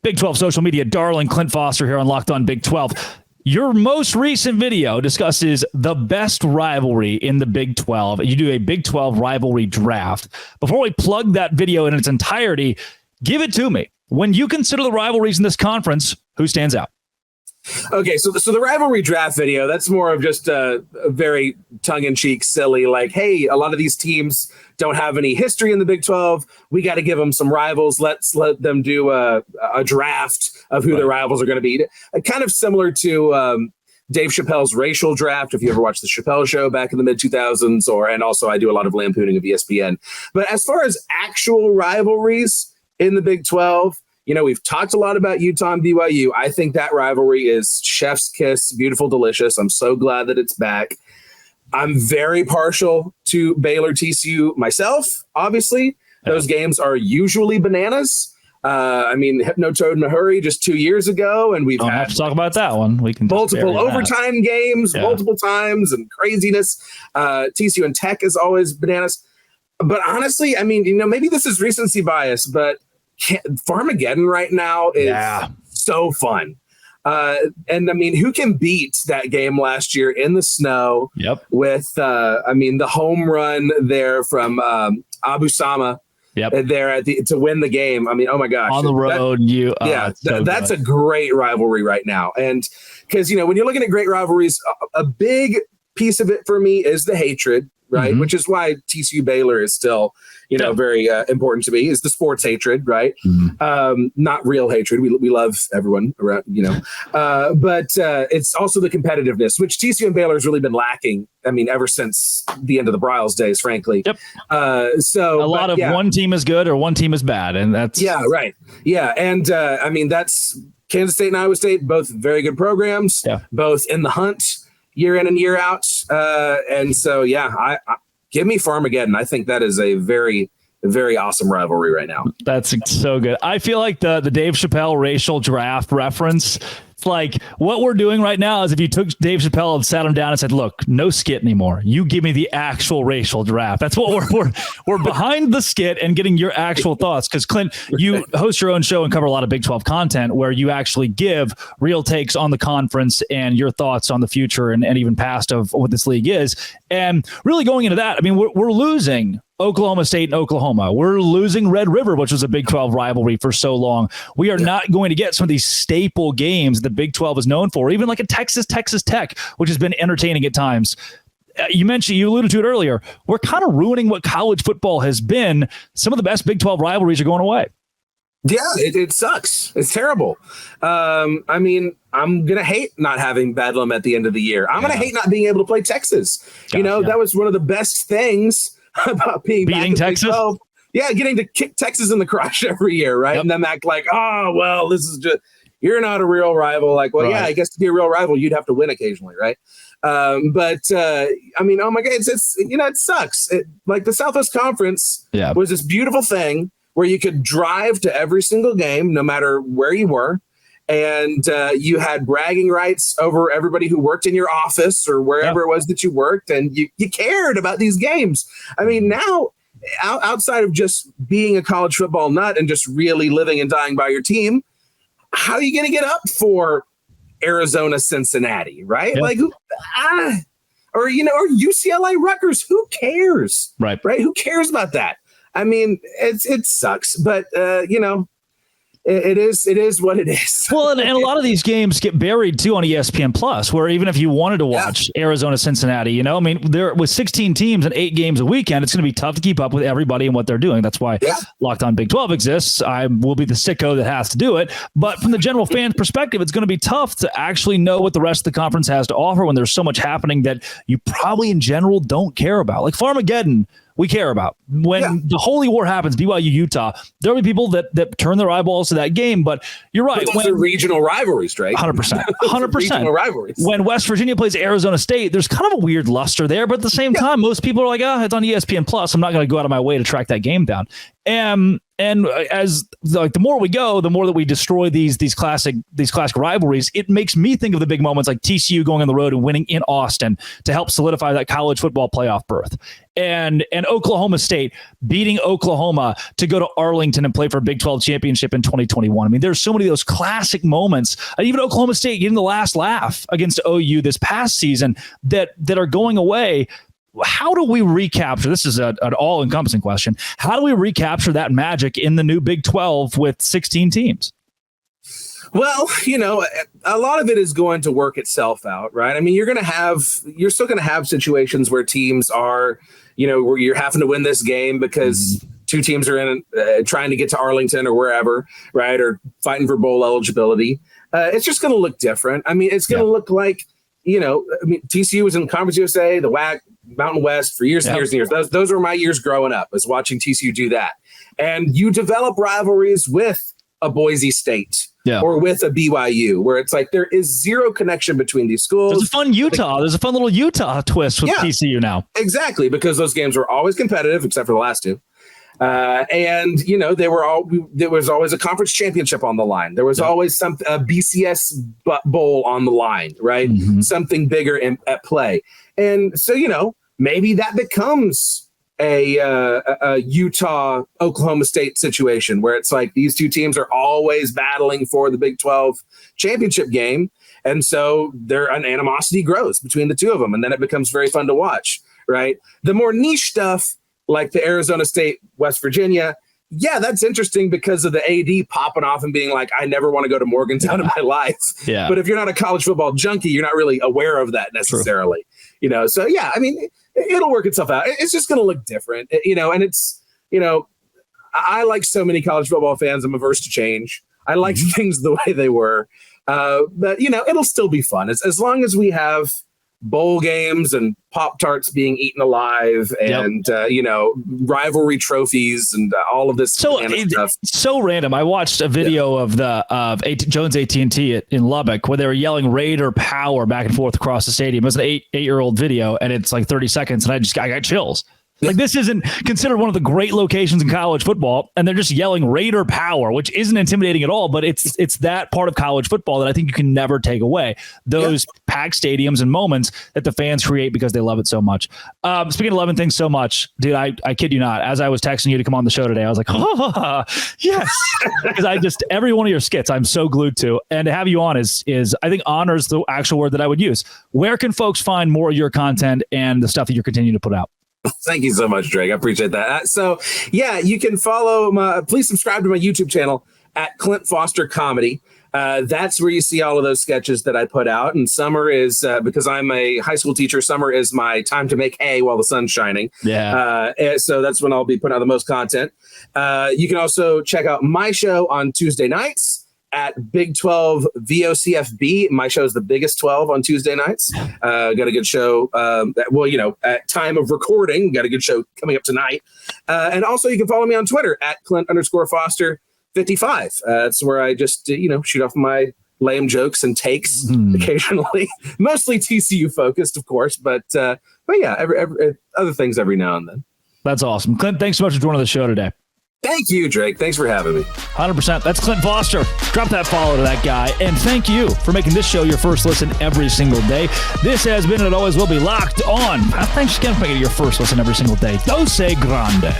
Big 12 social media darling Clint Foster here on Locked On Big 12. Your most recent video discusses the best rivalry in the Big 12. You do a Big 12 rivalry draft. Before we plug that video in its entirety, give it to me. When you consider the rivalries in this conference, who stands out? Okay, so the rivalry draft video, that's more of just a very tongue-in-cheek, silly, like, hey, a lot of these teams don't have any history in the Big 12. We got to give them some rivals. Let's let them do a draft of who their rivals are going to be. Kind of similar to Dave Chappelle's racial draft, if you ever watched the Chappelle Show back in the mid-2000s, and also I do a lot of lampooning of ESPN. But as far as actual rivalries in the Big 12, you know, we've talked a lot about Utah and BYU. I think that rivalry is chef's kiss, beautiful, delicious. I'm so glad that it's back. I'm very partial to Baylor TCU myself, obviously. Those games are usually bananas. Hypno-Toad in a Hurry just 2 years ago, and we've have to talk about that one. We can multiple overtime games, multiple times, and craziness. TCU and Tech is always bananas. But honestly, I mean, you know, maybe this is recency bias, but Farmageddon right now is so fun. And I mean, who can beat that game last year in the snow with, the home run there from Abu Sama there to win the game. I mean, oh my gosh. On the road. That's a great rivalry right now. And because, you know, when you're looking at great rivalries, a big piece of it for me is the hatred, right? Mm-hmm. Which is why TCU Baylor is still, you know, very important to me, is the sports hatred, right? Mm-hmm. Not real hatred. We love everyone around, you know, but it's also the competitiveness, which TCU and Baylor has really been lacking. I mean, ever since the end of the Bryles days, frankly. So a lot of one team is good or one team is bad. And that's. Yeah, right. Yeah. And that's Kansas State and Iowa State, both very good programs, both in the hunt year in and year out. And so, I give me Farmageddon. I think that is a very, very awesome rivalry right now. That's so good. I feel like the Dave Chappelle racial draft reference, it's like what we're doing right now is if you took Dave Chappelle and sat him down and said, look, no skit anymore. You give me the actual racial draft. That's what we're behind the skit and getting your actual thoughts. Because Clint, you host your own show and cover a lot of Big 12 content where you actually give real takes on the conference and your thoughts on the future and even past of what this league is. And really going into that, I mean, we're losing Oklahoma State and Oklahoma. We're losing Red River, which was a Big 12 rivalry for so long. We are not going to get some of these staple games the Big 12 is known for, even like a Texas Tech, which has been entertaining at times. You alluded to it earlier. We're kind of ruining what college football has been. Some of the best Big 12 rivalries are going away. Yeah, it sucks. It's terrible. I'm going to hate not having Bedlam at the end of the year. I'm going to hate not being able to play Texas. That was one of the best things about beating Texas. Getting to kick Texas in the crotch every year, right? And then act like, oh, well, this is just, you're not a real rival. Like, well, I guess to be a real rival, you'd have to win occasionally, right? Oh my God, it sucks. Like the Southwest Conference was this beautiful thing where you could drive to every single game, no matter where you were. And you had bragging rights over everybody who worked in your office or wherever it was that you worked. And you cared about these games. I mean, now outside of just being a college football nut and just really living and dying by your team, how are you going to get up for Arizona, Cincinnati, right? Like, or UCLA, Rutgers, who cares? Right. Who cares about that? I mean, it sucks, but it is what it is. Well, and a lot of these games get buried too on ESPN Plus, where even if you wanted to watch Arizona, Cincinnati, there with 16 teams and 8 games a weekend, it's going to be tough to keep up with everybody and what they're doing. That's why Locked On Big 12 exists. I will be the sicko that has to do it. But from the general fan perspective, it's going to be tough to actually know what the rest of the conference has to offer when there's so much happening that you probably in general don't care about. Like Farmageddon, we care about. When the Holy War happens, BYU, Utah, there'll be people that turn their eyeballs to that game. But you're right. But those are regional rivalries, Drake. 100%. 100%. Regional rivalries. When West Virginia plays Arizona State, there's kind of a weird luster there. But at the same time, most people are like, it's on ESPN Plus. I'm not going to go out of my way to track that game down. And And as like the more we go, the more that we destroy these classic rivalries, it makes me think of the big moments like TCU going on the road and winning in Austin to help solidify that college football playoff berth. And Oklahoma State beating Oklahoma to go to Arlington and play for a Big 12 championship in 2021. I mean, there's so many of those classic moments. Even Oklahoma State getting the last laugh against OU this past season that are going away. How do we recapture? This is an all-encompassing question. How do we recapture that magic in the new Big 12 with 16 teams? Well, a lot of it is going to work itself out, right? I mean, you're still going to have situations where teams are, where you're having to win this game because two teams are in trying to get to Arlington or wherever, right? Or fighting for bowl eligibility. It's just going to look different. I mean, it's going to look like, TCU was in Conference USA, the WAC, Mountain West for years and years and years. Those were my years growing up, was watching TCU do that. And you develop rivalries with a Boise State or with a BYU, where it's like there is zero connection between these schools. There's a fun Utah. There's a fun little Utah twist with TCU now. Exactly, because those games were always competitive, except for the last two. And there was always a conference championship on the line. There was always some BCS bowl on the line, right? Something bigger at play. And so, maybe that becomes a Utah Oklahoma State situation where it's like these two teams are always battling for the Big 12 championship game. And so an animosity grows between the two of them. And then it becomes very fun to watch, right? The more niche stuff, like the Arizona State, West Virginia, that's interesting because of the AD popping off and being like, I never want to go to Morgantown in my life. Yeah. But if you're not a college football junkie, you're not really aware of that necessarily. True. So I mean, it'll work itself out. It's just going to look different, and it's, I like so many college football fans. I'm averse to change. I like things the way they were. But, it'll still be fun as long as we have bowl games and Pop-Tarts being eaten alive and, rivalry trophies and all of this stuff. So random. I watched a video of Jones AT&T in Lubbock where they were yelling Raider power back and forth across the stadium. It was an eight-year-old video, and it's like 30 seconds, and I got chills. Like, this isn't considered one of the great locations in college football, and they're just yelling Raider power, which isn't intimidating at all, but it's that part of college football that I think you can never take away. Those packed stadiums and moments that the fans create because they love it so much. Speaking of loving things so much, dude, I kid you not, as I was texting you to come on the show today, I was like, yes, because every one of your skits I'm so glued to, and to have you on is I think honor is the actual word that I would use. Where can folks find more of your content and the stuff that you're continuing to put out? Thank you so much, Drake. I appreciate that. You can please subscribe to my YouTube channel at Clint Foster Comedy. That's where you see all of those sketches that I put out. And summer is, because I'm a high school teacher, summer is my time to make hay while the sun's shining. So that's when I'll be putting out the most content. You can also check out my show on Tuesday nights at Big 12 VOCFB. My show is the biggest 12 on Tuesday nights. Got a good show. At time of recording, got a good show coming up tonight. And also you can follow me on Twitter at Clint_Foster55. That's where I just, shoot off my lame jokes and takes occasionally, mostly TCU focused, of course. But every other things every now and then. That's awesome. Clint, thanks so much for joining the show today. Thank you, Drake. Thanks for having me. 100%. That's Clint Foster. Drop that follow to that guy. And thank you for making this show your first listen every single day. This has been and it always will be Locked On. Thanks again for making it your first listen every single day. Dose Grande.